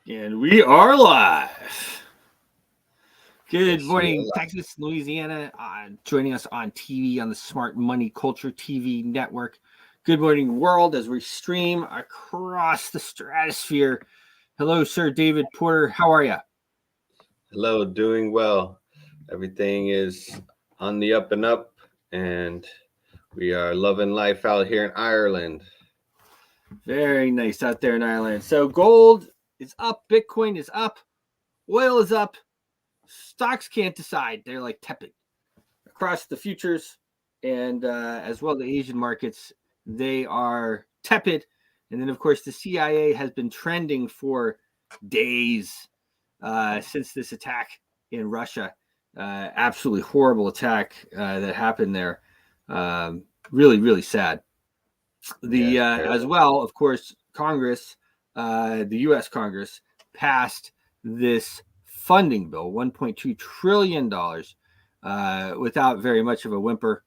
And we are live. Good Yes, we are morning, live. Texas, Louisiana. Joining us on TV on the Smart Money Culture TV network. Good morning, world, as we stream across the stratosphere. Hello, Sir David Porter. How are you? Hello, doing well. Everything is on the up and up, and we are loving life out here in Ireland. Very nice out there in Ireland. So, gold is up, Bitcoin is up, oil is up. Stocks can't decide. They're like tepid across the futures and as well the Asian markets. They are tepid. And then, of course, the CIA has been trending for days since this attack in Russia. Absolutely horrible attack that happened there. Really, really sad. Yeah, The it's as terrible. well, of course, Congress, the U.S. Congress passed this funding bill, $1.2 trillion, without very much of a whimper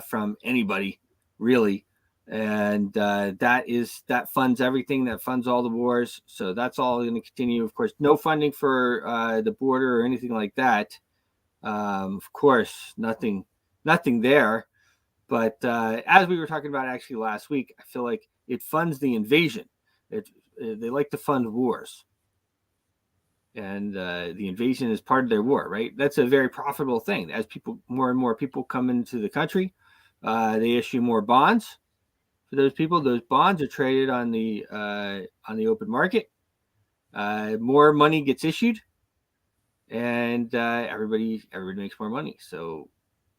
from anybody, really. And that funds everything. That funds all the wars. So that's all going to continue. Of course, no funding for the border or anything like that. Of course, nothing there. But as we were talking about actually last week, I feel like it funds the invasion. They like to fund wars, and the invasion is part of their war, right? That's a very profitable thing. As more and more people come into the country, they issue more bonds for those people. Those bonds are traded on the open market. More money gets issued, and everybody makes more money. So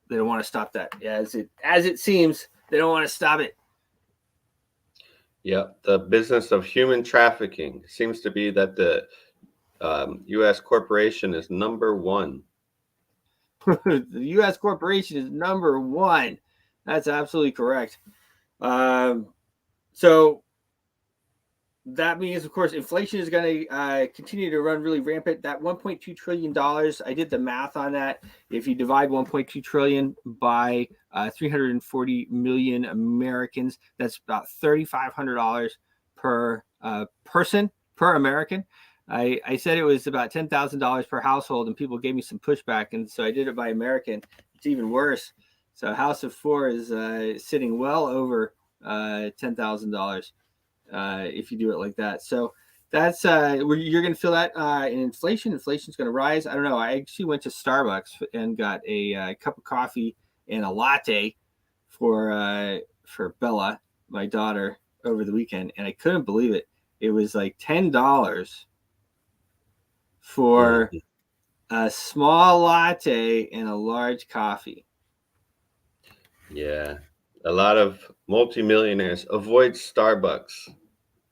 they don't want to stop that. As it seems, they don't want to stop it. Yeah, the business of human trafficking seems to be that the U.S. corporation is number one. The U.S. corporation is number one. That's absolutely correct. Um, so that means, of course, inflation is going to continue to run really rampant. That $1.2 trillion, I did the math on that. If you divide 1.2 trillion by 340 million Americans, that's about $3,500 per person per American. I said it was about $10,000 per household, and people gave me some pushback, and so I did it by American. It's even worse. So a house of four is sitting well over $10,000 if you do it like that. So that's you're going to feel that in inflation. Inflation's going to rise. I don't know. I actually went to Starbucks and got a cup of coffee and a latte for Bella, my daughter, over the weekend, and I couldn't believe it. It was like $10 for Mhm. a small latte and a large coffee. Yeah, a lot of multimillionaires avoid Starbucks.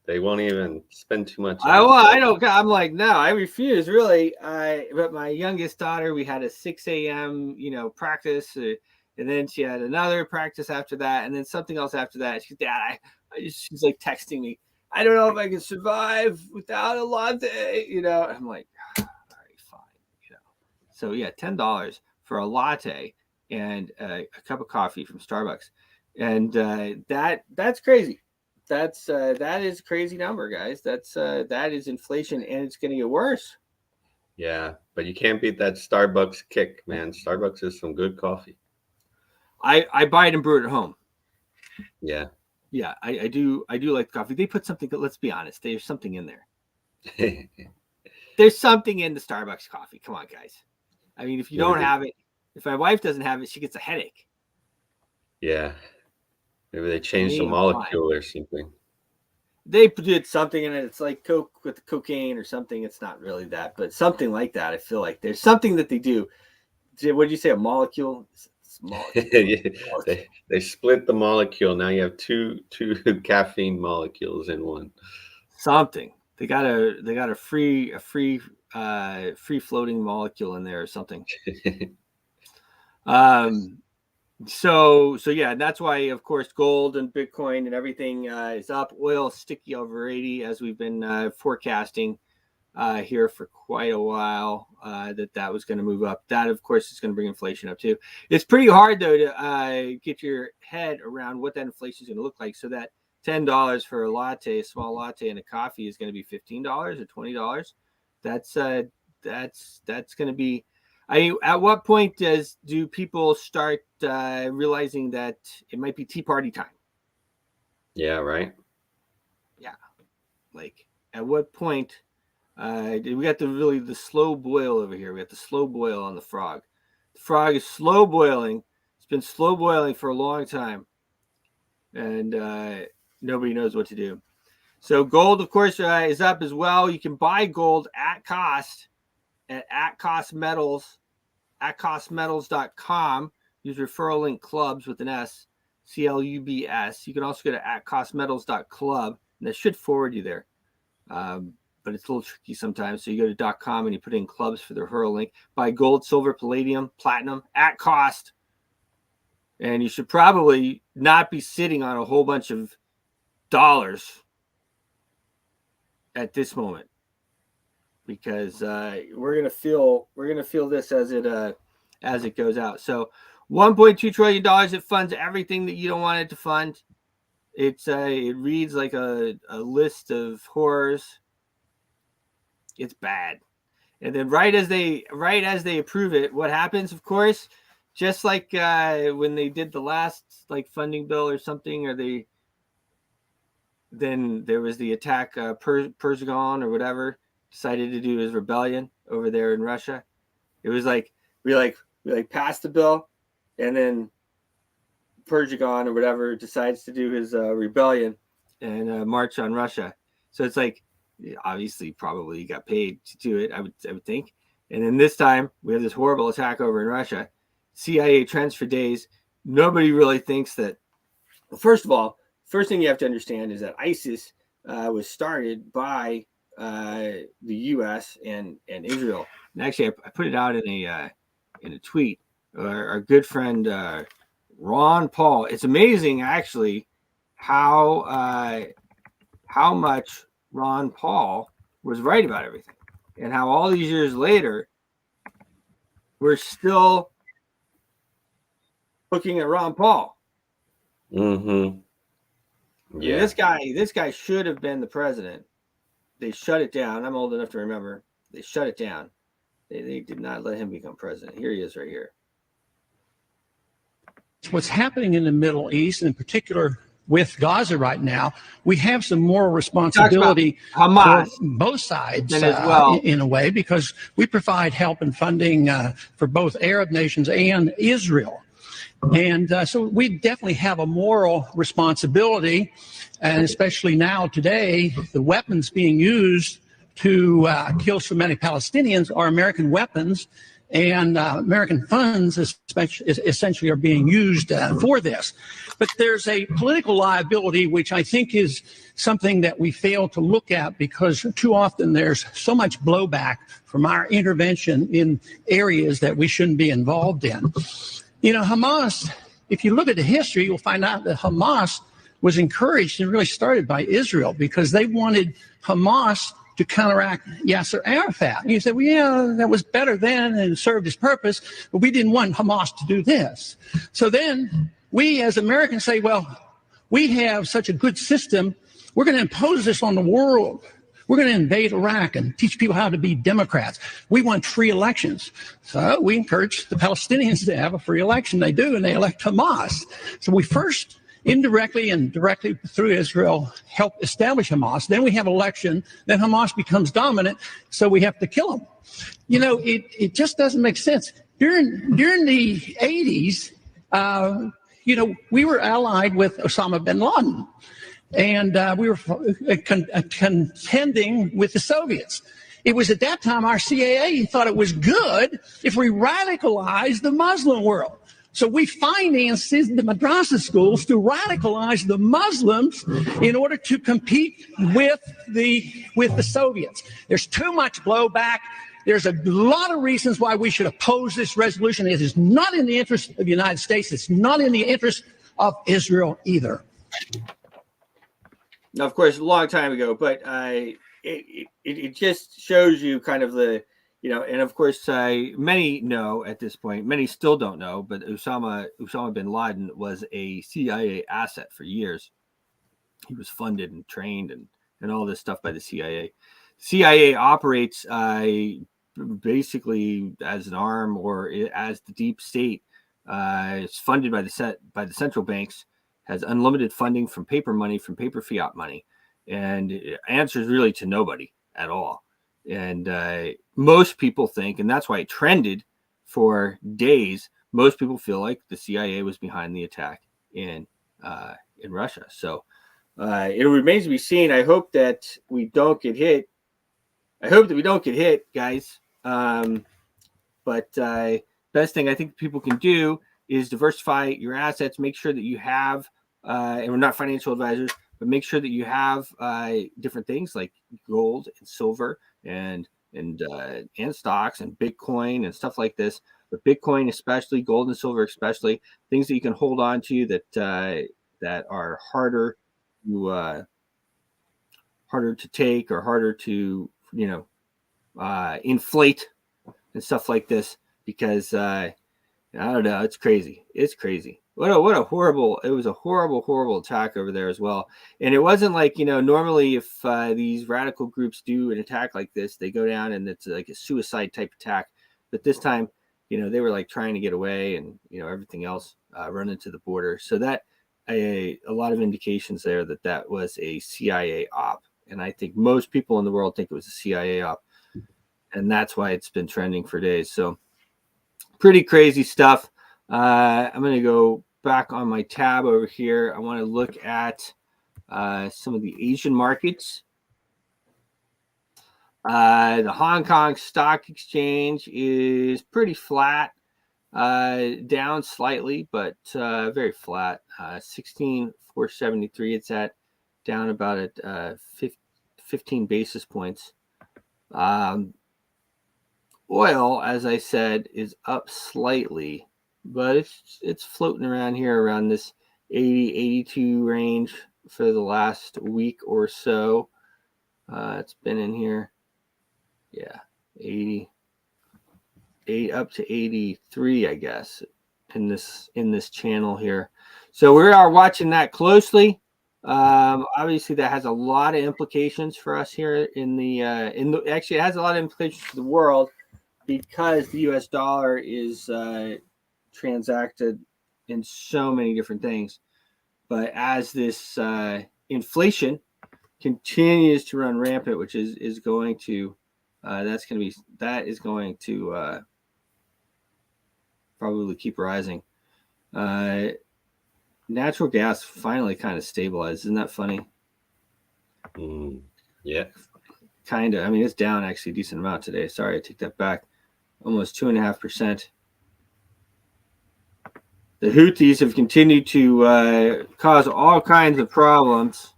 They won't even spend too much on I Starbucks. don't. I'm like, no, I refuse. Really, but my youngest daughter, we had a 6 a.m. Practice, and then she had another practice after that, and then something else after that. She's Dad, she's like texting me. I don't know if I can survive without a latte. I'm like, all right, fine. You know. So yeah, $10 for a latte and a cup of coffee from Starbucks, and that's crazy. That is a crazy number, guys. That is inflation, and it's going to get worse. Yeah, but you can't beat that Starbucks kick, man. Starbucks is some good coffee. I buy it and brew it at home. Yeah. Yeah, I do like the coffee. They put something. Let's be honest. There's something in there. There's something in the Starbucks coffee. Come on, guys. I mean, if you Maybe don't they, have it, if my wife doesn't have it, she gets a headache. yeah, maybe they For changed the me, I'm fine. molecule or something. They did something in it. It's like Coke with cocaine or something. It's not really that, but something like that. I feel like there's something that they do. What did you say? A molecule? It's a molecule. Yeah, they split the molecule. Now you have two caffeine molecules in one. Something. They got a free floating molecule in there or something. Um so yeah, that's why of course gold and Bitcoin and everything is up. Oil sticky over 80 as we've been forecasting here for quite a while that was going to move up. That of course is going to bring inflation up too. It's pretty hard though to get your head around what that inflation is going to look like. So that $10 for a latte, a small latte and a coffee is going to be $15 or $20. That's going to be. At what point do people start realizing that it might be Tea Party time? Yeah, right. Yeah, like at what point? We got the slow boil over here. We got the slow boil on the frog. The frog is slow boiling. It's been slow boiling for a long time, and nobody knows what to do. So gold, of course, is up as well. You can buy gold at cost at cost metals at costmetals.com. Use referral link clubs with an S, CLUBS. You can also go to at costmetals.club, and that should forward you there. But it's a little tricky sometimes. So you go to .com and you put in clubs for the referral link. Buy gold, silver, palladium, platinum at cost. And you should probably not be sitting on a whole bunch of dollars at this moment, because we're gonna feel this as it goes out. So $1.2 trillion, it funds everything that you don't want it to fund. It reads like a list of horrors. It's bad. And then right as they approve it, what happens? Of course, just like when they did the last funding bill or something, or then there was the attack, Persigon or whatever decided to do his rebellion over there in Russia. It was like we passed the bill, and then Persigon or whatever decides to do his rebellion and march on Russia. So it's like, obviously probably got paid to do it, I would think. And then this time we have this horrible attack over in Russia. CIA trends for days. Nobody really thinks that. Well, first of all, first thing you have to understand is that ISIS was started by the U.S. and Israel. And actually, I put it out in a tweet. Our good friend Ron Paul. It's amazing, actually, how much Ron Paul was right about everything, and how all these years later we're still looking at Ron Paul. Mm-hmm. Yeah, I mean, this guy should have been the president. They shut it down. I'm old enough to remember. They shut it down. They did not let him become president. Here he is, right here. What's happening in the Middle East, in particular with Gaza right now, we have some moral responsibility for both sides as well. in a way, because we provide help and funding for both Arab nations and Israel. And so we definitely have a moral responsibility, and especially now today, the weapons being used to kill so many Palestinians are American weapons, and American funds essentially are being used for this. But there's a political liability, which I think is something that we fail to look at, because too often there's so much blowback from our intervention in areas that we shouldn't be involved in. You know, Hamas, if you look at the history, you'll find out that Hamas was encouraged and really started by Israel, because they wanted Hamas to counteract Yasser Arafat. And you say, well, yeah, that was better then and served its purpose, but we didn't want Hamas to do this. So then we as Americans say, well, we have such a good system, we're going to impose this on the world. We're going to invade Iraq and teach people how to be Democrats. We want free elections. So we encourage the Palestinians to have a free election. They do, and they elect Hamas. So we first indirectly and directly through Israel help establish Hamas. Then we have election. Then Hamas becomes dominant, so we have to kill them. You know, it just doesn't make sense. During the 80s, you know, we were allied with Osama bin Laden. And we were contending with the Soviets. It was at that time our CIA thought it was good if we radicalized the Muslim world. So we financed the madrasa schools to radicalize the Muslims in order to compete with the Soviets. There's too much blowback. There's a lot of reasons why we should oppose this resolution. It is not in the interest of the United States. It's not in the interest of Israel either. Now, of course, a long time ago, but it just shows you kind of the, you know, and of course, many know at this point, many still don't know, but Osama bin Laden was a CIA asset for years. he was funded and trained and all this stuff by the CIA. CIA operates basically as an arm or as the deep state. It's funded by the central banks, has unlimited funding from paper money, from paper fiat money, and it answers really to nobody at all. And most people think, and that's why it trended for days, most people feel like the CIA was behind the attack in Russia. So it remains to be seen. I hope that we don't get hit. Guys. But best thing I think people can do is diversify your assets. Make sure that you have, and we're not financial advisors, but make sure that you have different things like gold and silver and stocks and Bitcoin and stuff like this. But Bitcoin, especially gold and silver, especially things that you can hold on to that are harder to take or harder to inflate and stuff like this, because I don't know, it's crazy. What a horrible, it was a horrible attack over there as well. And it wasn't like, normally if these radical groups do an attack like this, they go down and it's like a suicide type attack. But this time, they were like trying to get away and, everything else, run into the border. So that a lot of indications there that was a CIA op. And I think most people in the world think it was a CIA op. And that's why it's been trending for days. So pretty crazy stuff. I'm going to go back on my tab over here. I want to look at some of the Asian markets. The Hong Kong Stock Exchange is pretty flat, down slightly, but very flat. 16,473. It's at down about at 15 basis points. Oil, as I said, is up slightly, but it's floating around here around this 80, 82 range for the last week or so. It's been in here, 80 up to 83, I guess, in this channel here. So we are watching that closely. Obviously that has a lot of implications for us here actually it has a lot of implications for the world, because the US dollar is transacted in so many different things. But as this inflation continues to run rampant, which is going to probably keep rising. Natural gas finally kind of stabilized. Isn't that funny? Yeah. Kind of. I mean, it's down actually a decent amount today. Sorry, I take that back. Almost 2.5%. The Houthis have continued to cause all kinds of problems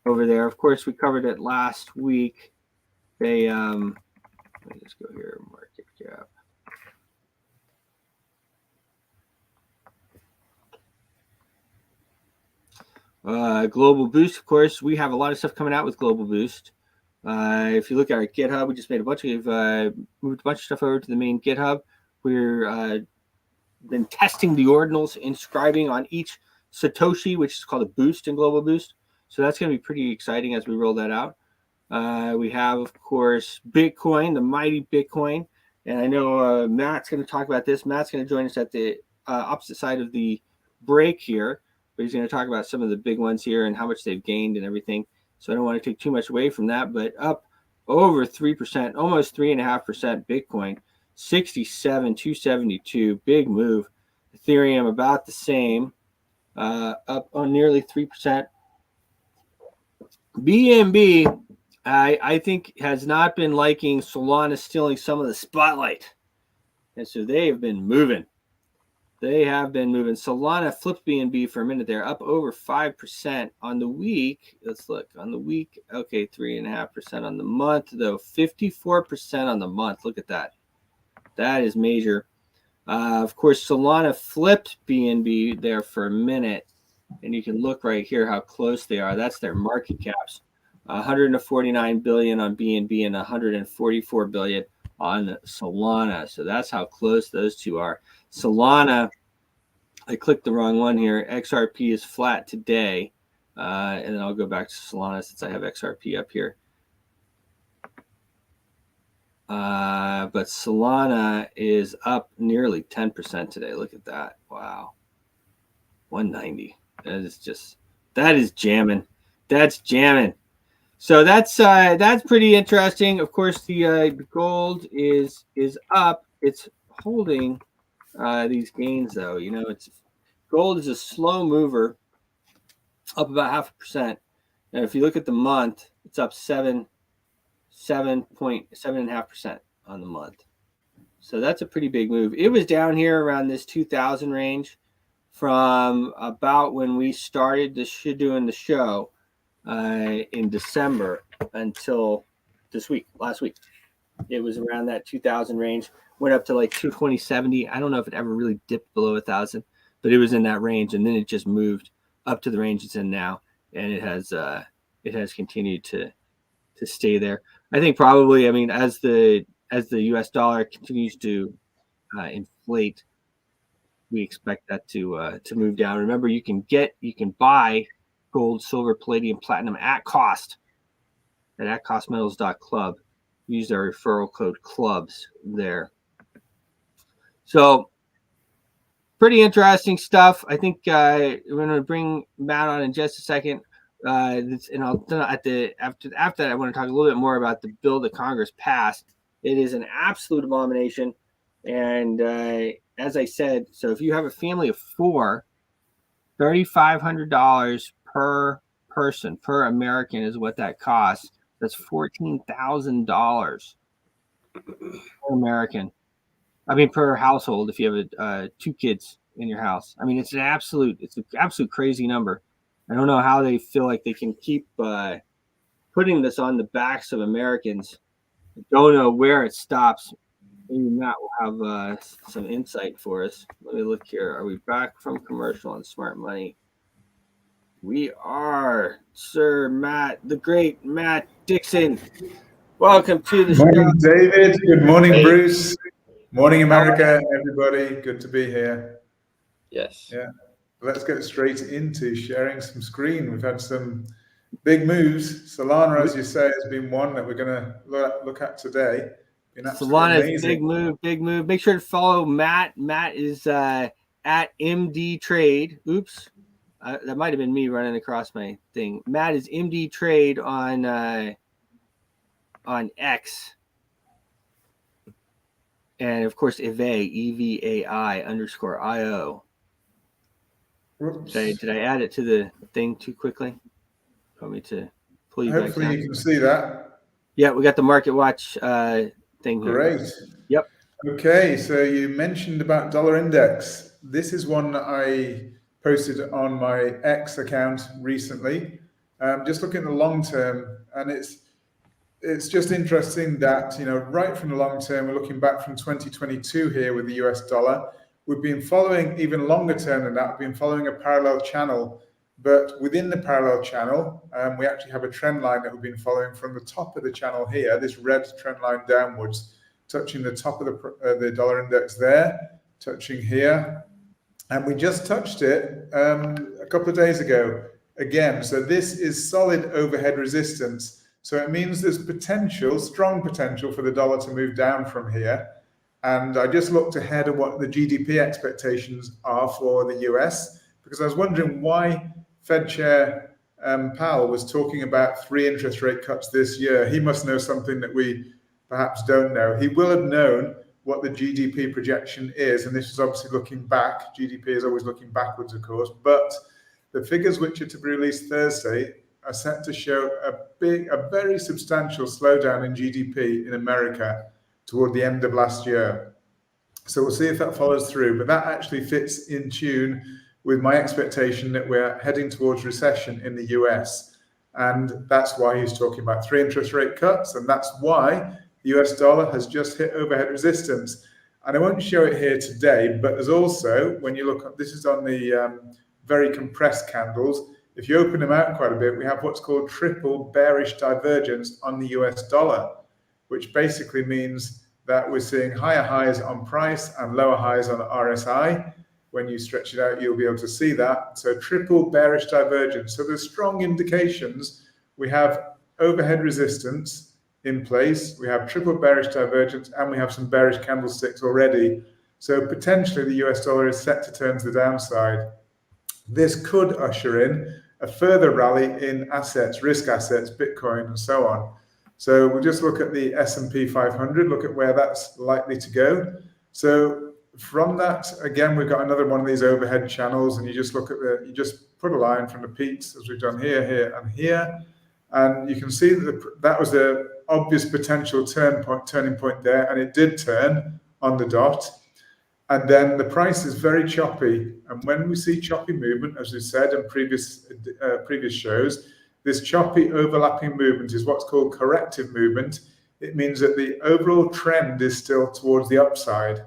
over there. Of course, we covered it last week. They let me just go here, market cap. Global Boost, of course, we have a lot of stuff coming out with Global Boost. If you look at our GitHub, we just made moved a bunch of stuff over to the main GitHub. We're been testing the ordinals, inscribing on each Satoshi, which is called a boost in Global Boost. So that's going to be pretty exciting as we roll that out. We have, of course, Bitcoin, the mighty Bitcoin. And I know Matt's going to talk about this. Matt's going to join us at the opposite side of the break here. But he's going to talk about some of the big ones here and how much they've gained and everything. So I don't want to take too much away from that, but up over 3%, almost 3.5% Bitcoin, 67,272, big move. Ethereum about the same, up on nearly 3%. BNB, I think, has not been liking Solana stealing some of the spotlight. And so they have been moving. Solana flipped BNB for a minute there, up over 5% on the week. Let's look on the week. Okay, 3.5% on the month, though. 54% on the month. Look at that. That is major. Of course, Solana flipped BNB there for a minute, and you can look right here how close they are. That's their market caps. 149 billion on BNB and 144 billion on Solana. So that's how close those two are. Solana, I clicked the wrong one here. XRP is flat today. And then I'll go back to Solana since I have XRP up here. But Solana is up nearly 10% today. Look at that. Wow. 190. That is jamming. That's jamming. So that's pretty interesting. Of course, the gold is up. It's holding these gains though. Gold is a slow mover, up about 0.5%. And if you look at the month, it's up 7.5% on the month. So that's a pretty big move. It was down here around this 2,000 range from about when we started doing the show in December until last week. It was around that 2,000 range, went up to like 220.70. I don't know if it ever really dipped below 1,000, but it was in that range, and then it just moved up to the range it's in now, and it has continued to stay there. I think probably, as the U.S. dollar continues to inflate, we expect that to move down. Remember, you can buy gold, silver, palladium, platinum at cost at costmetals.club. Use our referral code clubs there. So pretty interesting stuff. I think we're going to bring Matt on in just a second. And I'll after that, I want to talk a little bit more about the bill that Congress passed. It is an absolute abomination. And as I said, so if you have a family of 4, $3,500 per person, per American is what that costs. That's $14,000 per American. Per household if you have 2 kids in your house. It's an absolute crazy number. I don't know how they feel like they can keep putting this on the backs of Americans. I don't know where it stops. Maybe Matt will have some insight for us. Let me look here. Are we back from commercial on Smart Money? We are, Sir Matt, the great Matt Dixon. Welcome to the morning, show. David. Good morning, Bruce. Morning, America, everybody. Good to be here. Yes. Yeah. Let's get straight into sharing some screen. We've had some big moves. Solana, as you say, has been one that we're going to look at today. Solana's big move. Make sure to follow Matt. Matt is at MD Trade. Oops. That might have been me running across my thing. Matt is MD Trade on X. And of course, Evai, EVAI_IO. Did I add it to the thing too quickly? Want me to pull you back down? Hopefully you can see that. Yeah, we got the Market Watch thing here. Great. Yep. Okay, so you mentioned about dollar index. This is one that I posted on my X account recently. Just looking at the long term, and it's just interesting that, right from the long term, we're looking back from 2022 here with the US dollar. We've been following even longer term than that. We've been following a parallel channel, but within the parallel channel, we actually have a trend line that we've been following from the top of the channel here, this red trend line downwards, touching the top of the dollar index there, touching here. And we just touched it a couple of days ago again. So this is solid overhead resistance. So it means there's strong potential for the dollar to move down from here. And I just looked ahead at what the GDP expectations are for the US, because I was wondering why Fed Chair Powell was talking about 3 interest rate cuts this year. He must know something that we perhaps don't know. He will have known what the GDP projection is. And this is obviously looking back. GDP is always looking backwards, of course. But the figures which are to be released Thursday are set to show a very substantial slowdown in GDP in America toward the end of last year. So we'll see if that follows through. But that actually fits in tune with my expectation that we're heading towards recession in the US. And that's why he's talking about 3 interest rate cuts. And that's why the US dollar has just hit overhead resistance. And I won't show it here today, but there's also, when you look, this is on the very compressed candles. If you open them out quite a bit, we have what's called triple bearish divergence on the US dollar, which basically means that we're seeing higher highs on price and lower highs on RSI. when you stretch it out, you'll be able to see that. So triple bearish divergence. So there's strong indications. We have overhead resistance in place. We have triple bearish divergence, and we have some bearish candlesticks already. So potentially the US dollar is set to turn to the downside. This could usher in a further rally in assets, risk assets, Bitcoin, and so on. So we'll just look at the S&P 500, look at where that's likely to go. So from that, again, we've got another one of these overhead channels, and you just look at you just put a line from the peaks, as we've done here, here, and here. And you can see that that was the obvious potential turning point there, and it did turn on the dot. And then the price is very choppy. And when we see choppy movement, as we said in previous shows, this choppy overlapping movement is what's called corrective movement. It means that the overall trend is still towards the upside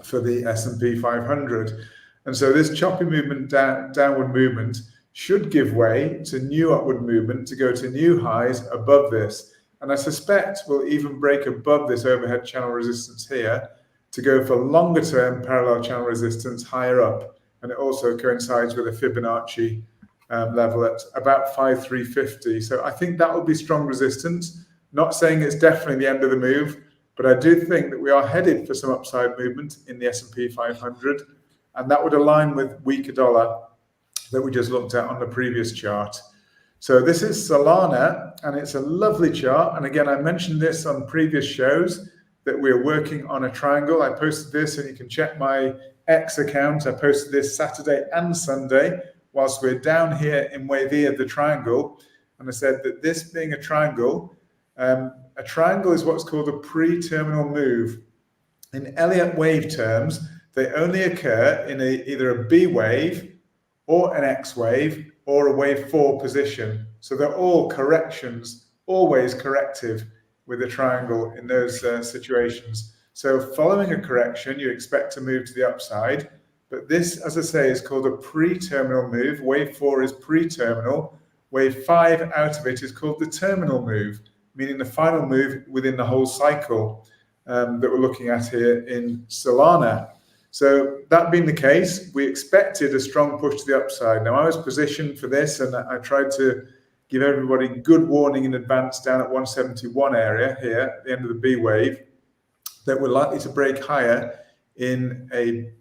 for the S&P 500. And so this choppy movement, downward movement, should give way to new upward movement to go to new highs above this. And I suspect we'll even break above this overhead channel resistance here to go for longer term parallel channel resistance higher up. And it also coincides with a Fibonacci level at about 5,350. So I think that will be strong resistance. Not saying it's definitely the end of the move, but I do think that we are headed for some upside movement in the S&P 500, and that would align with weaker dollar that we just looked at on the previous chart. So this is Solana, and it's a lovely chart. And again, I mentioned this on previous shows that we're working on a triangle. I posted this, and you can check my X account. I posted this Saturday and Sunday whilst we're down here in wave E of the triangle. And I said that this being a triangle is what's called a pre-terminal move. In Elliott wave terms, they only occur in either a B wave or an X wave or a wave 4 position. So they're all corrections, always corrective with a triangle in those situations. So following a correction, you expect to move to the upside. But this, as I say, is called a pre-terminal move. Wave 4 is pre-terminal. Wave 5 out of it is called the terminal move, meaning the final move within the whole cycle that we're looking at here in Solana. So that being the case, we expected a strong push to the upside. Now, I was positioned for this, and I tried to give everybody good warning in advance down at 171 area here at the end of the B wave that we're likely to break higher in a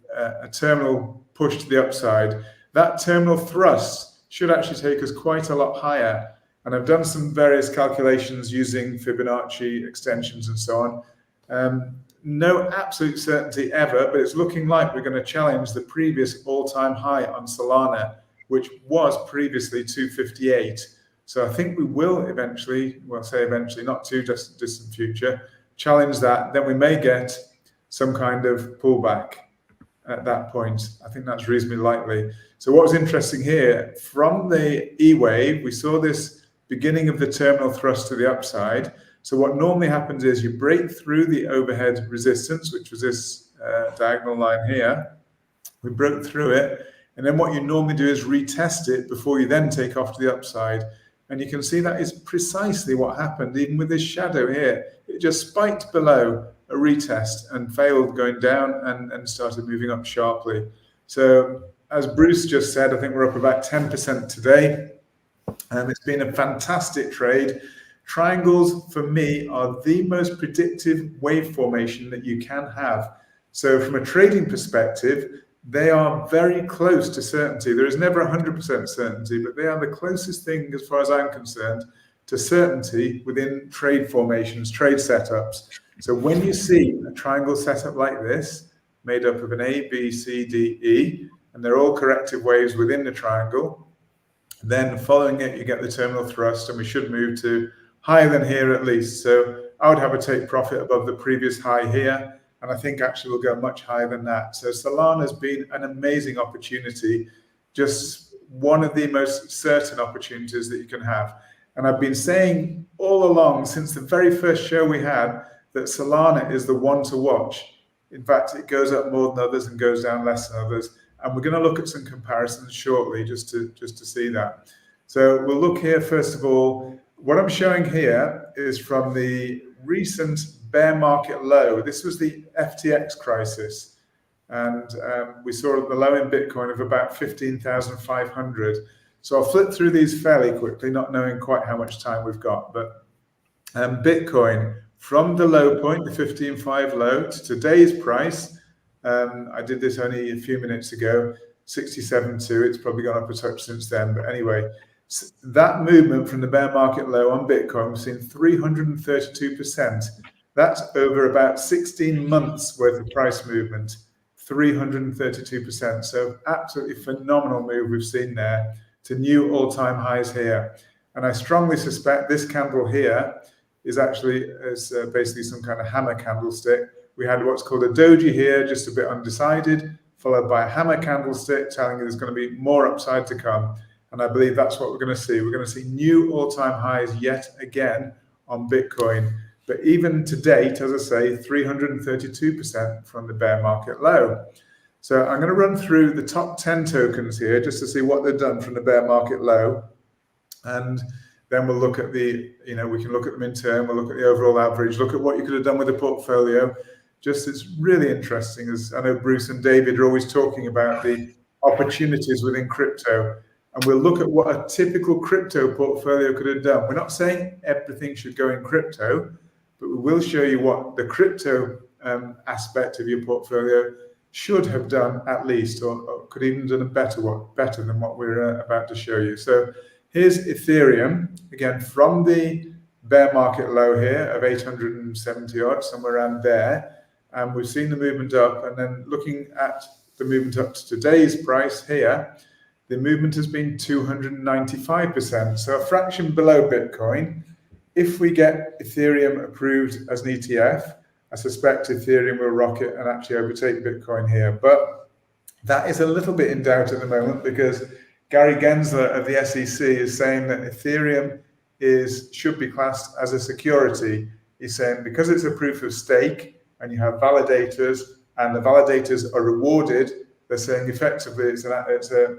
terminal push to the upside. That terminal thrust should actually take us quite a lot higher. And I've done some various calculations using Fibonacci extensions and so on. No absolute certainty ever, but it's looking like we're going to challenge the previous all-time high on Solana, which was previously 258. So I think we will eventually, well, say eventually, not too distant future, challenge that. Then we may get some kind of pullback at that point. I think that's reasonably likely. So what was interesting here, from the E wave, we saw this beginning of the terminal thrust to the upside. So what normally happens is you break through the overhead resistance, which was this diagonal line here. We broke through it. And then what you normally do is retest it before you then take off to the upside. And you can see that is precisely what happened, even with this shadow here. It just spiked below a retest and failed going down and started moving up sharply. So as Bruce just said, I think we're up about 10% today. It's been a fantastic trade. Triangles, for me, are the most predictive wave formation that you can have. So from a trading perspective, they are very close to certainty. There is never 100% certainty, but they are the closest thing, as far as I'm concerned, to certainty within trade formations, trade setups. So when you see a triangle setup like this, made up of an A, B, C, D, E, and they're all corrective waves within the triangle, then following it, you get the terminal thrust, and we should move to higher than here at least. So I would have a take profit above the previous high here, and I think actually we'll go much higher than that. So Solana has been an amazing opportunity, just one of the most certain opportunities that you can have. And I've been saying all along, since the very first show we had, that Solana is the one to watch. In fact, it goes up more than others and goes down less than others. And we're going to look at some comparisons shortly just to see that. So we'll look here, first of all. What I'm showing here is from the recent bear market low. This was the FTX crisis. and we saw the low in Bitcoin of about 15,500. So I'll flip through these fairly quickly, not knowing quite how much time we've got, but Bitcoin from the low point, the 15.5 low, to today's price. I did this only a few minutes ago, 67.2. It's probably gone up a touch since then. But anyway, that movement from the bear market low on Bitcoin, we've seen 332%. That's over about 16 months worth of price movement, 332%. So absolutely phenomenal move we've seen there to new all-time highs here. And I strongly suspect this candle here is actually basically some kind of hammer candlestick. We had what's called a doji here, just a bit undecided, followed by a hammer candlestick telling you there's going to be more upside to come. And I believe that's what we're going to see. We're going to see new all-time highs yet again on Bitcoin. But even to date, as I say, 332% from the bear market low. So I'm going to run through the top 10 tokens here just to see what they've done from the bear market low. And then we'll look at we can look at them in turn, we'll look at the overall average, look at what you could have done with the portfolio. Just it's really interesting, as I know Bruce and David are always talking about the opportunities within crypto. And we'll look at what a typical crypto portfolio could have done. We're not saying everything should go in crypto, but we will show you what the crypto aspect of your portfolio should have done at least, or could even done better than what we're about to show you. So here's Ethereum, again, from the bear market low here of 870 odd, somewhere around there. And we've seen the movement up, and then looking at the movement up to today's price here, the movement has been 295%. So a fraction below Bitcoin. If we get Ethereum approved as an ETF, I suspect Ethereum will rocket and actually overtake Bitcoin here. But that is a little bit in doubt at the moment, because Gary Gensler of the SEC is saying that Ethereum should be classed as a security. He's saying because it's a proof of stake and you have validators and the validators are rewarded, they're saying effectively it's a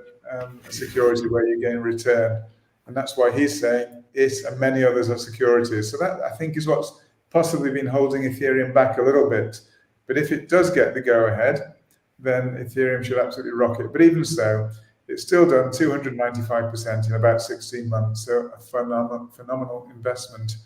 security where you gain return. And that's why he's saying it and many others are securities. So that, I think, is what's possibly been holding Ethereum back a little bit. But if it does get the go-ahead, then Ethereum should absolutely rocket. But even so, it's still done 295% in about 16 months. So a phenomenal investment.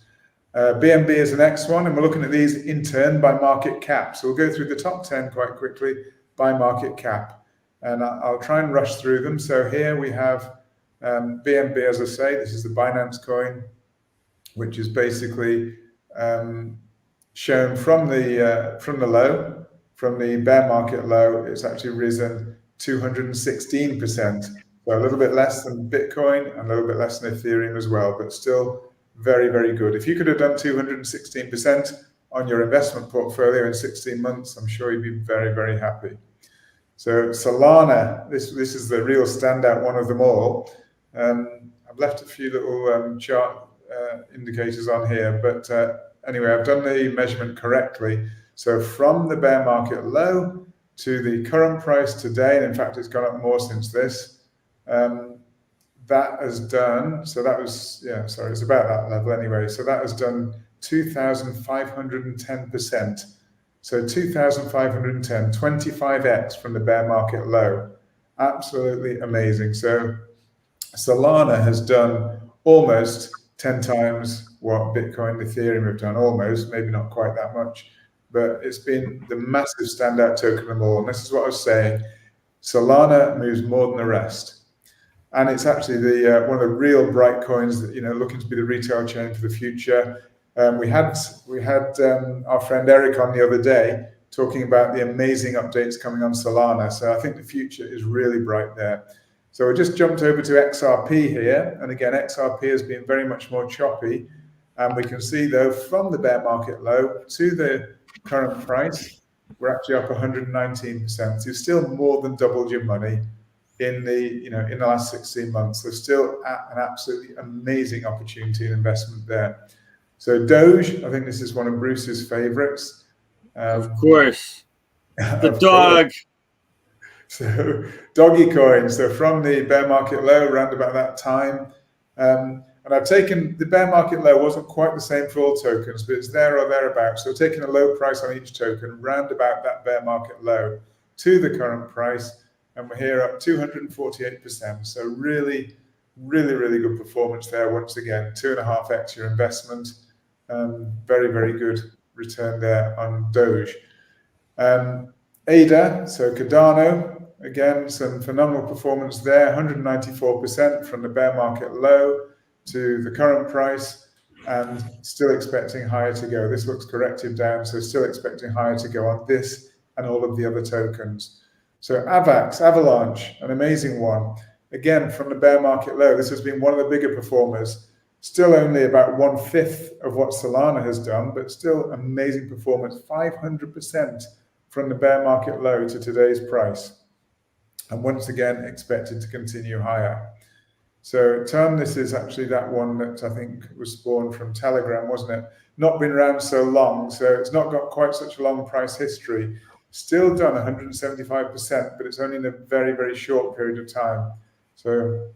BNB is the next one, and we're looking at these in turn by market cap. So we'll go through the top 10 quite quickly by market cap. And I'll try and rush through them. So here we have BNB, as I say, this is the Binance coin, which is basically shown from the low, from the bear market low. It's actually risen 216%. So a little bit less than Bitcoin and a little bit less than Ethereum as well, but still very, very good. If you could have done 216% on your investment portfolio in 16 months, I'm sure you'd be very, very happy. So Solana, this is the real standout one of them all. I've left a few little chart indicators on here, but anyway, I've done the measurement correctly. So from the bear market low to the current price today, and in fact it's gone up more since this, that has done, so that was, it's about that level anyway. So that has done 2,510%. So 2,510, 25x from the bear market low. Absolutely amazing. So Solana has done almost 10 times what Bitcoin and Ethereum have done, almost, maybe not quite that much, but it's been the massive standout token of them all. And this is what I was saying, Solana moves more than the rest. And it's actually the one of the real bright coins that, looking to be the retail chain for the future. We had our friend Eric on the other day talking about the amazing updates coming on Solana. So I think the future is really bright there. So we just jumped over to XRP here. And again, XRP has been very much more choppy. And we can see, though, from the bear market low to the current price, we're actually up 119%. So you've still more than doubled your money in the last 16 months. So still an absolutely amazing opportunity and investment there. So Doge, I think this is one of Bruce's favorites. Of course. The dog. Course. So doggy coin. So from the bear market low around about that time. And I've taken the bear market low, wasn't quite the same for all tokens, but it's there or thereabouts. So taking a low price on each token round about that bear market low to the current price, and we're here up 248%. So really, really, really good performance there. Once again, 2.5x your investment. Very, very good return there on Doge. ADA, so Cardano, again, some phenomenal performance there, 194% from the bear market low to the current price, and still expecting higher to go. This looks corrected down, so still expecting higher to go on this and all of the other tokens. So Avalanche, an amazing one. Again, from the bear market low, this has been one of the bigger performers. Still only about 1/5 of what Solana has done, but still amazing performance, 500% from the bear market low to today's price. And once again, expected to continue higher. So Ton, this is actually that one that I think was spawned from Telegram, wasn't it? Not been around so long, so it's not got quite such a long price history. Still done 175%, but it's only in a very, very short period of time. So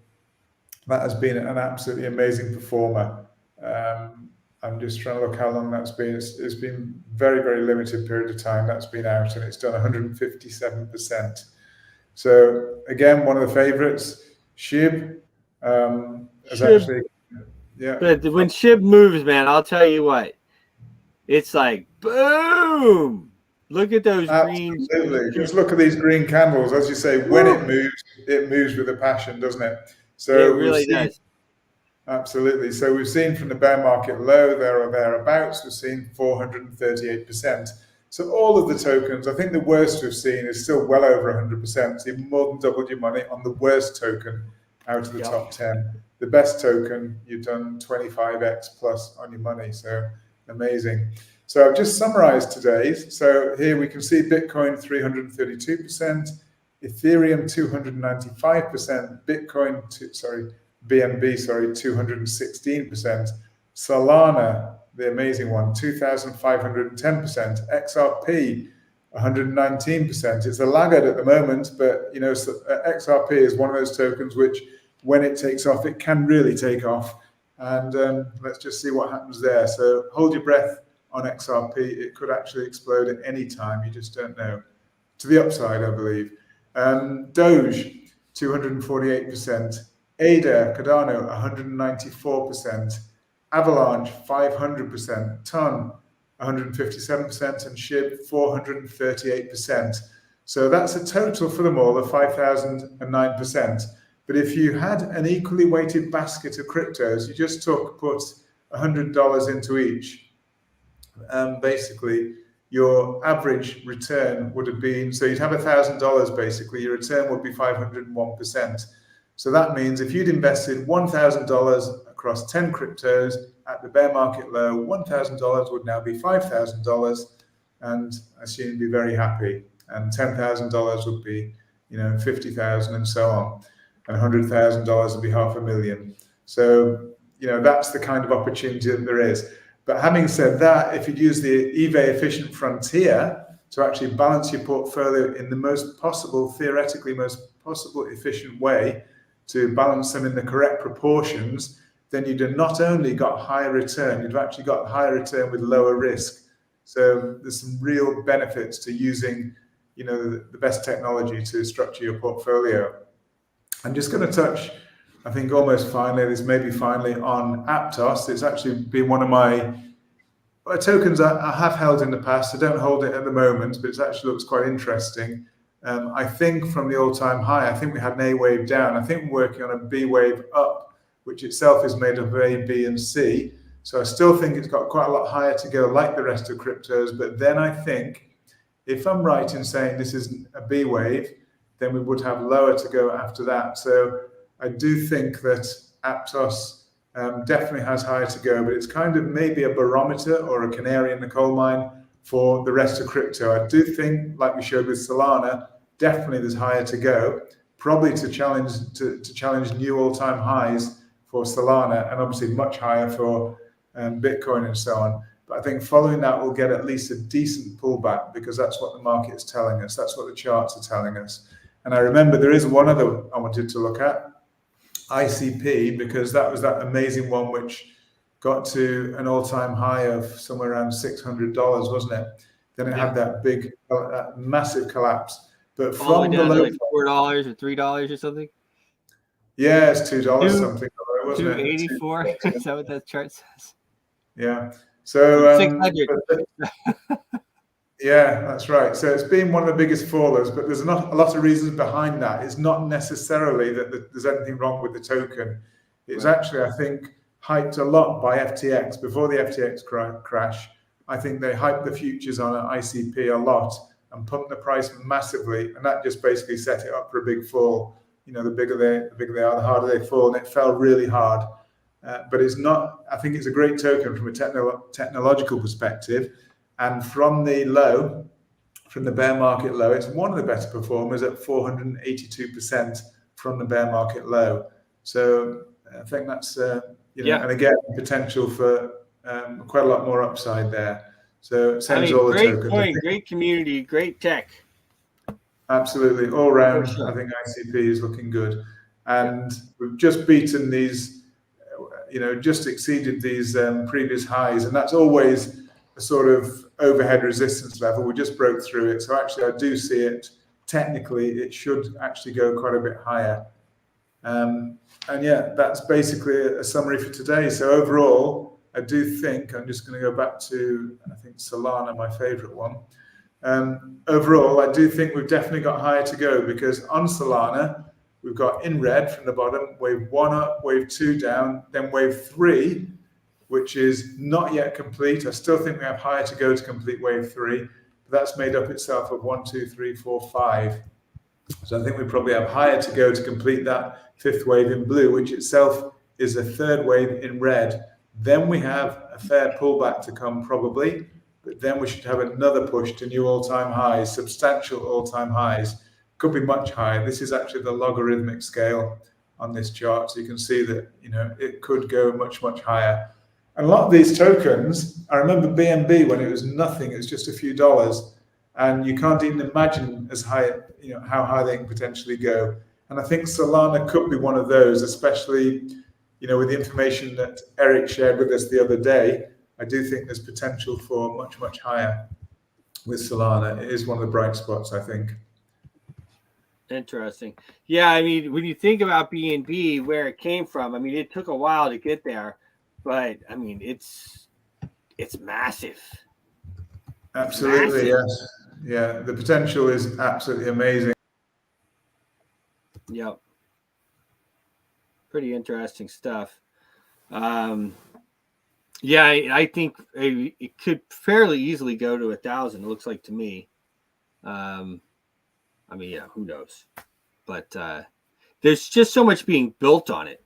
that has been an absolutely amazing performer. I'm just trying to look how long that's been. It's been very, very limited period of time that's been out, and it's done 157%. So again, one of the favorites, SHIB, has actually, yeah. But when SHIB moves, man, I'll tell you what, it's like boom. Look at those green. Absolutely. Just look at these green candles. As you say, when it moves with a passion, doesn't it? So it really does. Absolutely. So we've seen from the bear market low there or thereabouts, we've seen 438%. So all of the tokens, I think the worst we've seen is still well over 100%. So you've more than doubled your money on the worst token out of the top 10. The best token, you've done 25x plus on your money. So amazing. So I've just summarized today's. So here we can see Bitcoin 332%, Ethereum 295%, BNB 216%, Solana, the amazing one, 2,510%, XRP 119%. It's a laggard at the moment, but you know, XRP is one of those tokens which, when it takes off, it can really take off. And let's just see what happens there. So hold your breath on XRP. It could actually explode at any time. You just don't know. To the upside, I believe. Doge, 248%. ADA, Cardano, 194%. Avalanche, 500%. Ton, 157%. And SHIB, 438%. So that's a total for them all of 5,009%. But if you had an equally weighted basket of cryptos, you just put $100 into each, basically your average return would have been, so you'd have $1,000 basically, your return would be 501%. So that means if you'd invested $1,000 across 10 cryptos at the bear market low, $1,000 would now be $5,000, and I assume you'd be very happy. And $10,000 would be, you know, 50,000 and so on. And $100,000 would be $500,000. So, you know, that's the kind of opportunity that there is. But having said that, if you use the eBay efficient frontier to actually balance your portfolio in the most possible, theoretically most possible efficient way, to balance them in the correct proportions, then you'd have not only got higher return, you'd have actually got higher return with lower risk. So there's some real benefits to using, you know, the best technology to structure your portfolio. I'm just going to touch, I think almost finally, this may be finally, on Aptos. It's actually been one of my tokens I have held in the past. I don't hold it at the moment, but it actually looks quite interesting. I think from the all-time high, I think we had an A wave down. I think we're working on a B wave up, which itself is made of A, B, and C. So I still think it's got quite a lot higher to go, like the rest of cryptos. But then I think, if I'm right in saying this isn't a B wave, then we would have lower to go after that. So I do think that Aptos definitely has higher to go, but it's kind of maybe a barometer or a canary in the coal mine for the rest of crypto. I do think, like we showed with Solana, definitely there's higher to go, probably to challenge new all-time highs for Solana, and obviously much higher for Bitcoin and so on. But I think following that, we'll get at least a decent pullback, because that's what the market is telling us. That's what the charts are telling us. And I remember there is one other I wanted to look at, ICP, because that was that amazing one which got to an all-time high of somewhere around $600, wasn't it? Then it had that big, massive collapse. But all the way from the down to low, like $4 or $3 or something. yeah, it's $2 Two- something, wasn't it? 284. Is that what that chart says? Yeah. So, From 600. yeah, that's right. So it's been one of the biggest fallers, but there's not a lot of reasons behind that. It's not necessarily that there's anything wrong with the token. It's Right. actually, I think, hyped a lot by FTX before the FTX crash. I think they hyped the futures on ICP a lot and pumped the price massively, and that just basically set it up for a big fall. You know, the bigger they are, the harder they fall, and it fell really hard. But it's not. I think it's a great token from a technological perspective. And from the low, from the bear market low, it's one of the better performers at 482% from the bear market low. So I think that's, and again, potential for quite a lot more upside there. So same as all the great tokens. point, great community, great tech. Absolutely. All round, sure. I think ICP is looking good. And we've just beaten these, just exceeded these previous highs. And that's always a sort of overhead resistance level. We just broke through it. So actually, I do see it. Technically, it should actually go quite a bit higher. And yeah, that's basically a summary for today. So overall, I do think, I'm just going to go back to, I think, Solana, my favorite one. Overall, I do think we've definitely got higher to go, because on Solana, we've got in red from the bottom, wave 1 up, wave 2 down, then wave 3, which is not yet complete. I still think we have higher to go to complete wave 3, but that's made up itself of 1, 2, 3, 4, 5. So I think we probably have higher to go to complete that 5th wave in blue, which itself is a 3rd wave in red. Then we have a fair pullback to come probably, but then we should have another push to new all-time highs, substantial all-time highs. Could be much higher. This is actually the logarithmic scale on this chart, so you can see that it could go much, much higher. And a lot of these tokens, I remember BNB when it was nothing, it was just a few dollars, and you can't even imagine as high, how high they can potentially go. And I think Solana could be one of those, especially, with the information that Eric shared with us the other day. I do think there's potential for much, much higher with Solana. It is one of the bright spots, I think. Interesting. Yeah, I mean, when you think about BNB, where it came from, I mean, it took a while to get there, but I mean, it's massive. Absolutely, yes. Yeah, the potential is absolutely amazing. Yep. Pretty interesting stuff. Yeah, I think it could fairly easily go to 1,000. It looks like to me. I mean, yeah, who knows? But there's just so much being built on it.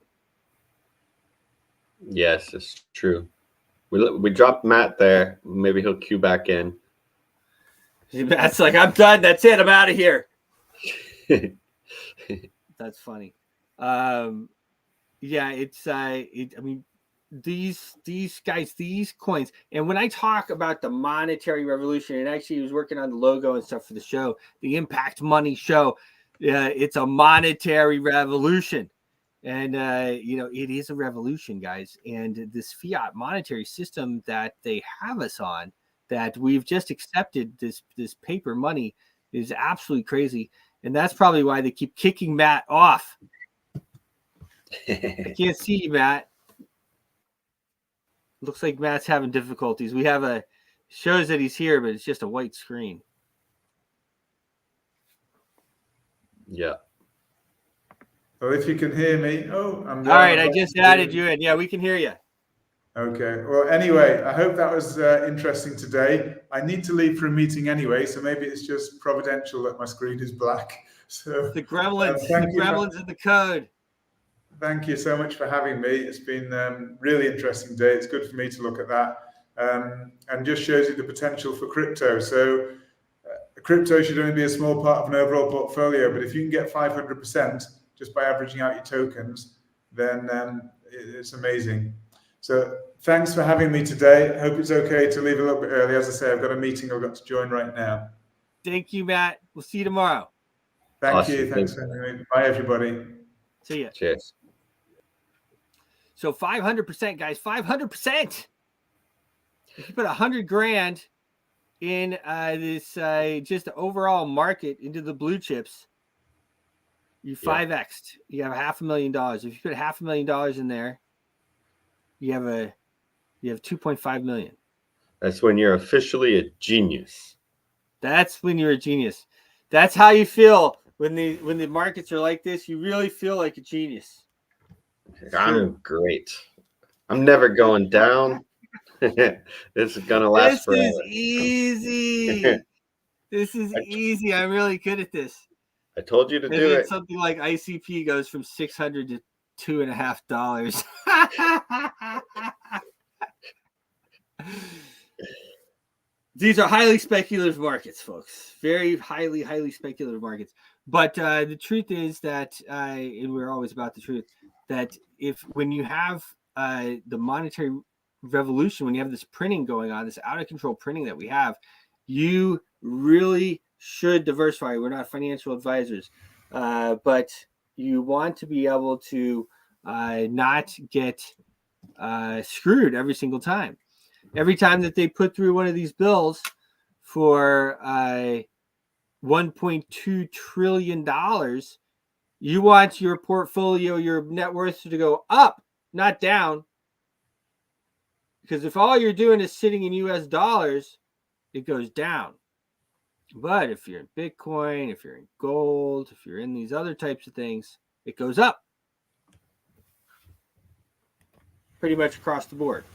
Yes, it's true. We dropped Matt there. Maybe he'll queue back in. Matt's like, I'm done. That's it. I'm out of here. That's funny. Yeah, it's I mean, these guys, these coins, and when I talk about the monetary revolution, and actually he was working on the logo and stuff for the show, the Impact Money show, it's a monetary revolution. And it is a revolution, guys. And this fiat monetary system that they have us on, that we've just accepted, this paper money, is absolutely crazy. And that's probably why they keep kicking Matt off. I can't see you, Matt. Looks like Matt's having difficulties. We have shows that he's here, but it's just a white screen. Yeah. Well, if you can hear me, I'm all right. I just added you in. Yeah, we can hear you. Okay. Well, anyway, I hope that was interesting today. I need to leave for a meeting anyway, so maybe it's just providential that my screen is black. So the gremlins, in the code. Thank you so much for having me. It's been a really interesting day. It's good for me to look at that, and just shows you the potential for crypto. So crypto should only be a small part of an overall portfolio, but if you can get 500% just by averaging out your tokens, then it's amazing. So thanks for having me today. I hope it's okay to leave a little bit early. As I say, I've got a meeting I've got to join right now. Thank you, Matt. We'll see you tomorrow. Thank you. Thanks for having me. Bye, everybody. See ya. Cheers. So 500%, guys, 500%. If you put 100 grand in this just overall market into the blue chips, you 5x'd. You have $500,000. If you put $500,000 in there, you have 2.5 million. That's when you're officially a genius. That's when you're a genius. That's how you feel when the markets are like this. You really feel like a genius. I'm great. I'm never going down. This is gonna last forever. This is easy. This is easy. I'm really good at this. I told you to do it. Something like ICP goes from $600 to $2.50. These are highly speculative markets, folks. Very highly speculative markets. But the truth is that, and we're always about the truth, that when you have the monetary revolution, when you have this printing going on, this out of control printing that we have, you really should diversify. We're not financial advisors, but you want to be able to not get screwed every single time. Every time that they put through one of these bills for $1.2 trillion, you want your portfolio, your net worth to go up, not down. Because if all you're doing is sitting in US dollars, it goes down. But if you're in Bitcoin, if you're in gold, if you're in these other types of things, it goes up. Pretty much across the board.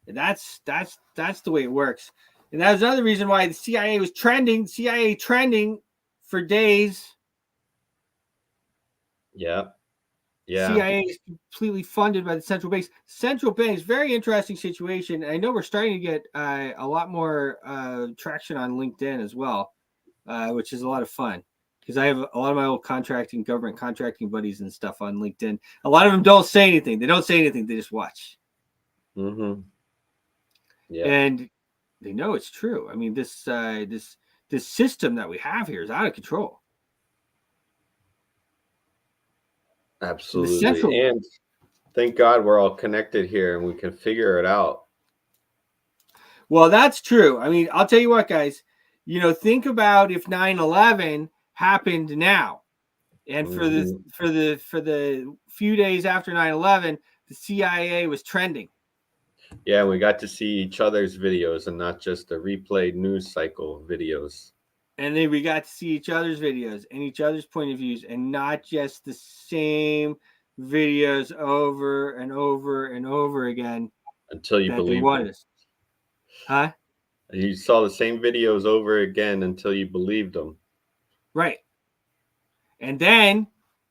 And that's the way it works. And that was another reason why the CIA was trending. CIA trending for days. Yeah. CIA is completely funded by the central banks. Central banks, very interesting situation. I know we're starting to get a lot more traction on LinkedIn as well, which is a lot of fun because I have a lot of my old government contracting buddies and stuff on LinkedIn. A lot of them don't say anything. They don't say anything. They just watch. Mm-hmm. Yeah. And they know it's true. I mean, this system that we have here is out of control. Absolutely. And thank God we're all connected here and we can figure it out. Well, that's true. I mean, I'll tell you what, guys, think about if 9/11 happened now. And for the few days after 9/11, the CIA was trending. Yeah, we got to see each other's videos and not just the replayed news cycle videos. And then we got to see each other's videos and each other's point of views and not just the same videos over and over and over again. Until you believe it. Huh? You saw the same videos over again until you believed them. Right. And then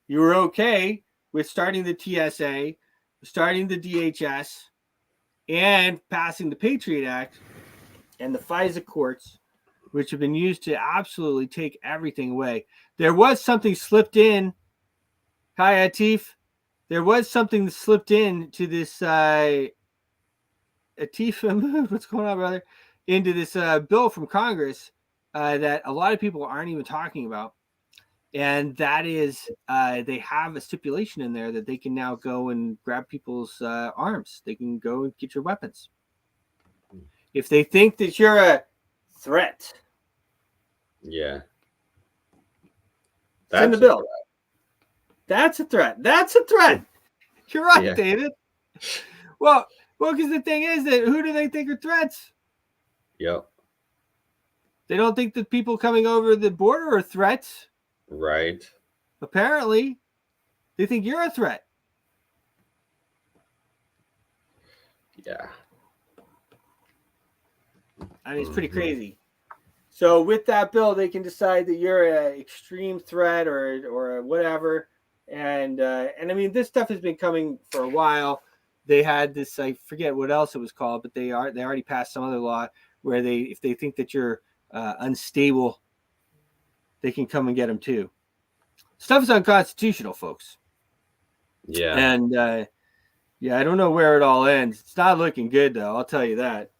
you were okay with starting the TSA, starting the DHS, and passing the Patriot Act and the FISA courts, which have been used to absolutely take everything away. There was something slipped in. Hi, Atif. There was something that slipped in to this Atif. What's going on, brother? Into this bill from Congress that a lot of people aren't even talking about. And that is they have a stipulation in there that they can now go and grab people's arms. They can go and get your weapons. If they think that you're a threat. Yeah. That's in the bill. That's a threat. That's a threat. You're right, David. Well, because the thing is that who do they think are threats? Yep. They don't think that people coming over the border are threats. Right. Apparently, they think you're a threat. Yeah. I mean, it's pretty crazy. So with that bill, they can decide that you're an extreme threat or whatever. And I mean, this stuff has been coming for a while. They had this, I forget what else it was called, but they already passed some other law where if they think that you're unstable, they can come and get them too. Stuff is unconstitutional, folks. Yeah. And I don't know where it all ends. It's not looking good, though. I'll tell you that.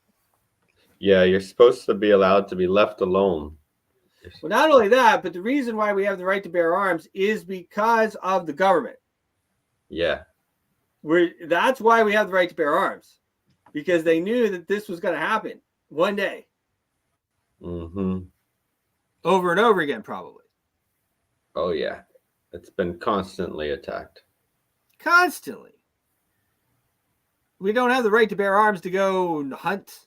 Yeah, you're supposed to be allowed to be left alone. Well, not only that, but the reason why we have the right to bear arms is because of the government. Yeah. That's why we have the right to bear arms, because they knew that this was going to happen one day. Mm-hmm. Over and over again, probably. Oh, yeah. It's been constantly attacked. Constantly. We don't have the right to bear arms to go hunt.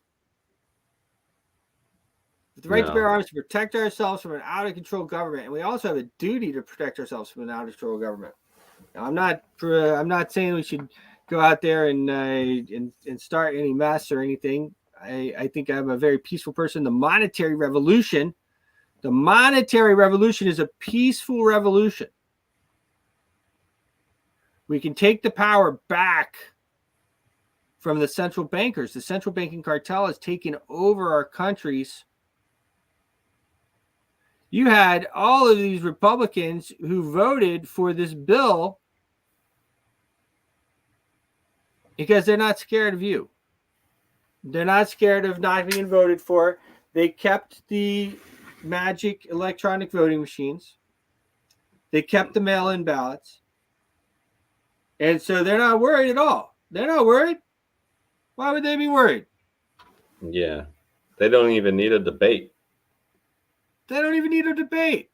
The right to bear arms to protect ourselves from an out-of-control government, and we also have a duty to protect ourselves from an out-of-control government. Now, I'm not saying we should go out there and start any mess or anything. I think I'm a very peaceful person. The monetary revolution is a peaceful revolution. We can take the power back from the central bankers. The central banking cartel has taken over our countries. You had all of these Republicans who voted for this bill because they're not scared of you. They're not scared of not being voted for. They kept the magic electronic voting machines. They kept the mail-in ballots. And so they're not worried at all. They're not worried. Why would they be worried? Yeah. They don't even need a debate. They don't even need a debate.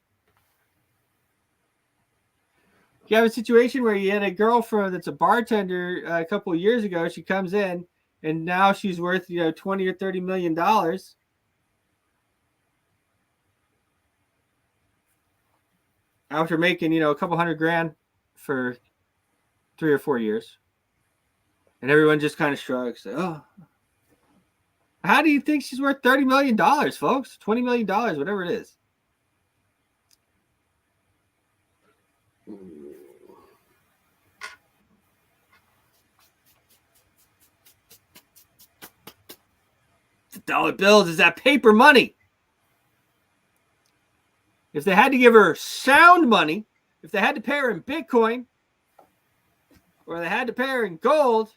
You have a situation where you had a girlfriend that's a bartender a couple of years ago. She comes in, and now she's worth, $20 or $30 million. After making, a couple $100,000 for 3 or 4 years. And everyone just kind of shrugs. Oh, how do you think she's worth $30 million, folks? $20 million, whatever it is. The dollar bills is that paper money. If they had to give her sound money, if they had to pay her in Bitcoin, or they had to pay her in gold,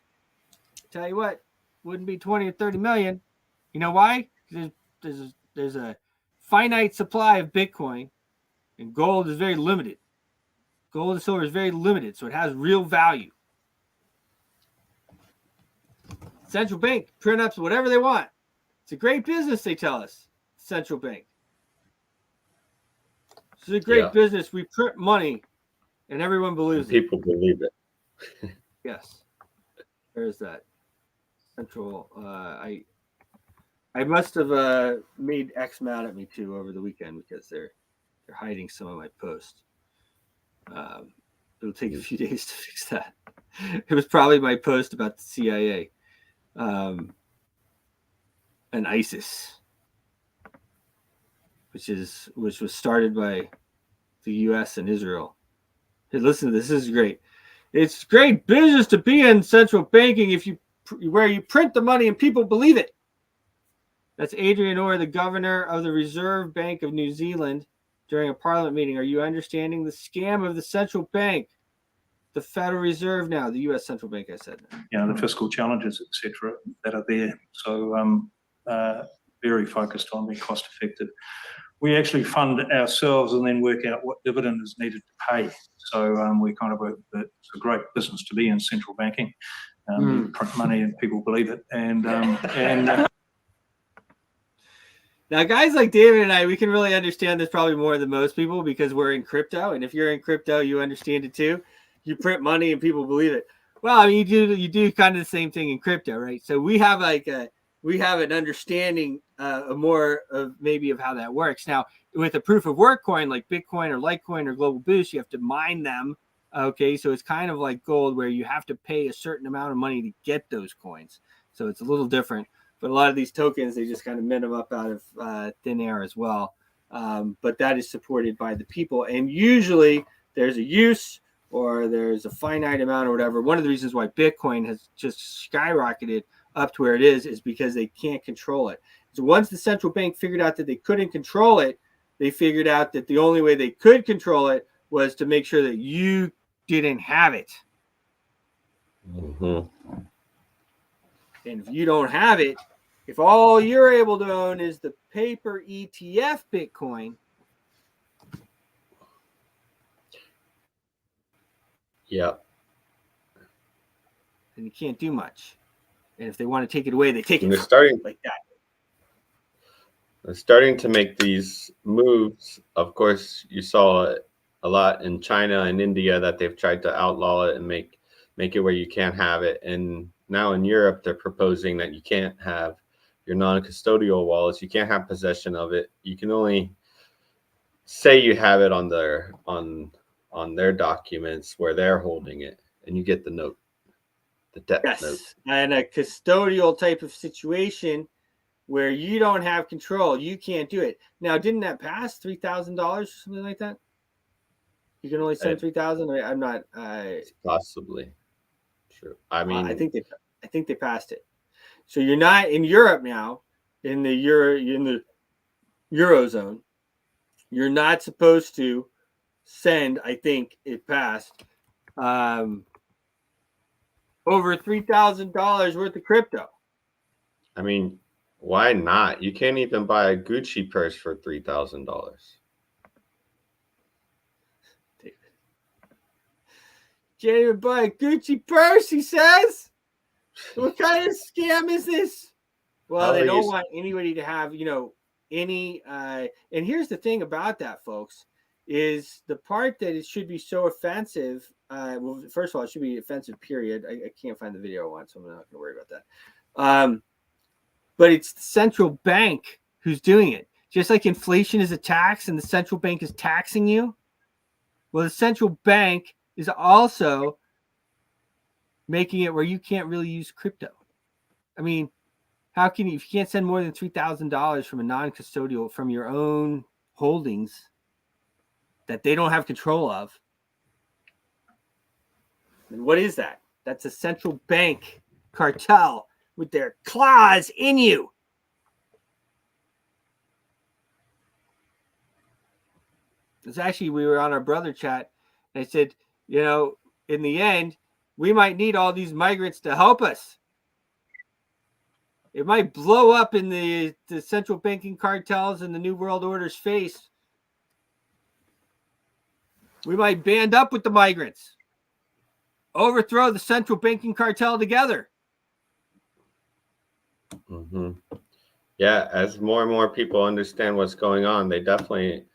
tell you what, wouldn't be 20 or 30 million. You know why? There's a finite supply of Bitcoin, and gold is very limited. Gold and silver is very limited, so it has real value. Central bank print up whatever they want. It's a great business, they tell us. Central bank. It's a great business. We print money, and everyone believes it. People believe it. Yes. There's that. Central. I must have made X mad at me too over the weekend because they're hiding some of my posts. It'll take a few days to fix that. It was probably my post about the CIA and ISIS, which was started by the U.S. and Israel. Hey, listen, this is great. It's great business to be in central banking where you print the money and people believe it. That's Adrian Orr, the governor of the Reserve Bank of New Zealand, during a parliament meeting. Are you understanding the scam of the central bank? The Federal Reserve now, the U.S. central bank, I said. The fiscal challenges, etc., that are there. So very focused on being cost effective. We actually fund ourselves and then work out what dividend is needed to pay. So we kind of it's a great business to be in central banking. You print money and people believe it. And now, guys like David and I, we can really understand this probably more than most people because we're in crypto. And if you're in crypto, you understand it too. You print money and people believe it. Well, I mean, you do kind of the same thing in crypto, right? So we have an understanding more of maybe of how that works. Now, with a proof of work coin like Bitcoin or Litecoin or Global Boost, you have to mine them. Okay, so it's kind of like gold where you have to pay a certain amount of money to get those coins. So it's a little different. But a lot of these tokens, they just kind of mint them up out of thin air as well. But that is supported by the people. And usually there's a use or there's a finite amount or whatever. One of the reasons why Bitcoin has just skyrocketed up to where it is because they can't control it. So once the central bank figured out that they couldn't control it, they figured out that the only way they could control it was to make sure that you didn't have it. Mm-hmm. And if you don't have it, if all you're able to own is the paper ETF Bitcoin, Yep. then you can't do much. And if they want to take it away, they take And it they're starting like that. starting to make these moves. Of course, you saw it a lot in China and India that they've tried to outlaw it and make it where you can't have it. And now in Europe, they're proposing that you can't have your non-custodial wallets. You can't have possession of it. You can only say you have it on their documents where they're holding it, and you get the note, the debt note. And a custodial type of situation where you don't have control, you can't do it. Now, didn't that pass $3,000 or something like that? You can only send 3,000. I'm not. Possibly. Sure. I mean, I think they passed it. So you're not in Europe now, in the Eurozone. You're not supposed to send. I think it passed over $3,000 worth of crypto. I mean, why not? You can't even buy a Gucci purse for $3,000. Can't even buy a Gucci purse, he says. What kind of scam is this? Well, they don't want anybody to have, any. And here's the thing about that, folks, is the part that it should be so offensive. Well, first of all, it should be offensive, period. I can't find the video I want, so I'm not going to worry about that. But it's the central bank who's doing it. Just like inflation is a tax and the central bank is taxing you. Well, the central bank is also making it where you can't really use crypto. I mean, how can you, if you can't send more than $3,000 from a non-custodial, from your own holdings that they don't have control of? And what is that? That's a central bank cartel with their claws in you. It's actually, we were on our brother chat, and I said, in the end, we might need all these migrants to help us. It might blow up in the central banking cartels and the New World Order's face. We might band up with the migrants, overthrow the central banking cartel together. Mm-hmm. Yeah, as more and more people understand what's going on, they definitely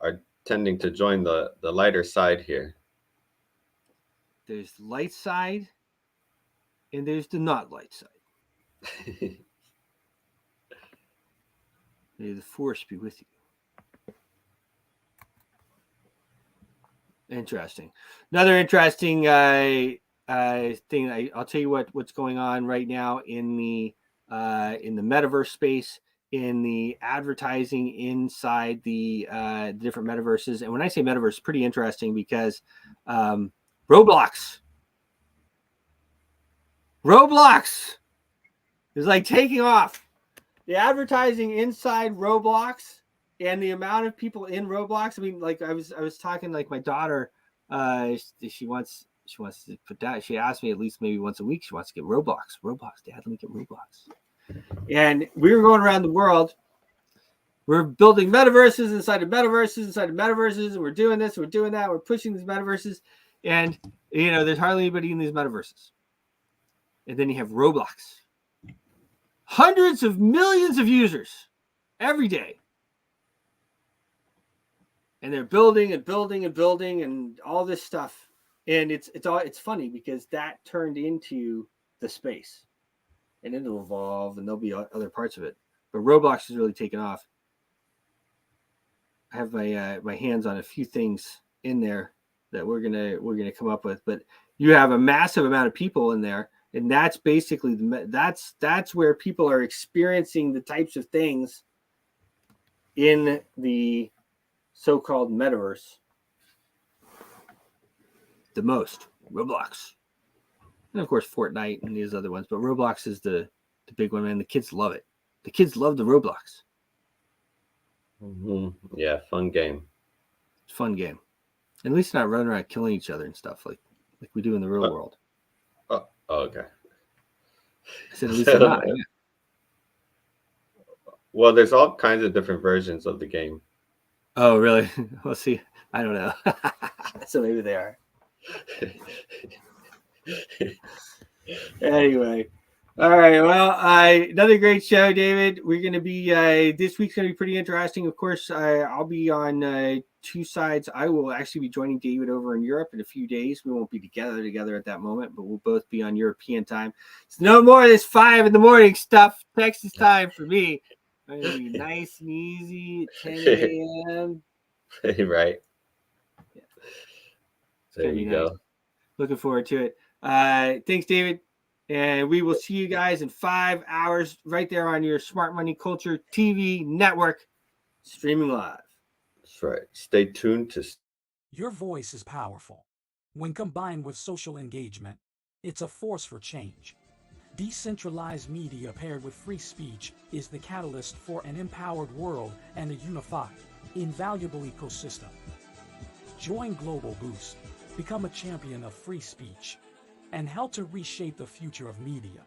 are tending to join the lighter side here. There's the light side, and there's the not light side. May the force be with you. Interesting. Another interesting thing. I'll tell you what's going on right now in the metaverse space, in the advertising inside the different metaverses. And when I say metaverse, pretty interesting because Roblox is like taking off. The advertising inside Roblox and the amount of people in Roblox. I mean, like I was talking, like my daughter, she wants to put that. She asked me at least maybe once a week. She wants to get Roblox. Dad, let me get Roblox. And we were going around the world. We're building metaverses inside of metaverses, and we're doing this, we're doing that, we're pushing these metaverses, and there's hardly anybody in these metaverses. And then you have Roblox. Hundreds of millions of users every day. And they're building and building and building and all this stuff. And it's funny because that turned into the space. And it'll evolve and there'll be other parts of it. But Roblox is really taken off. I have my hands on a few things in there that we're gonna come up with. But you have a massive amount of people in there, and that's basically that's where people are experiencing the types of things in the so-called metaverse the most. Roblox, and of course Fortnite and these other ones, but Roblox is the big one, man. The kids love it. The kids love the Roblox. Mm-hmm. Yeah, fun game. It's a fun game. At least not running around killing each other and stuff like we do in the real world. Oh, okay. I said at least not. Yeah. Well, there's all kinds of different versions of the game. Oh, really? We'll see. I don't know. So maybe they are. Anyway, All right. Well, another great show, David. We're going to be this week's going to be pretty interesting. Of course, I'll be on two sides. I will actually be joining David over in Europe in a few days. We won't be together at that moment, but we'll both be on European time. It's no more of this 5 a.m. stuff. Texas time for me. I'm going to be nice and easy at 10 a.m. Right. Yeah. There you go. Looking forward to it. Thanks, David. And we will see you guys in 5 hours right there on your Smart Money Culture TV network, streaming live. That's right. Stay tuned to. Your voice is powerful. When combined with social engagement, it's a force for change. Decentralized media paired with free speech is the catalyst for an empowered world and a unified, invaluable ecosystem. Join Global Boost, become a champion of free speech, and help to reshape the future of media.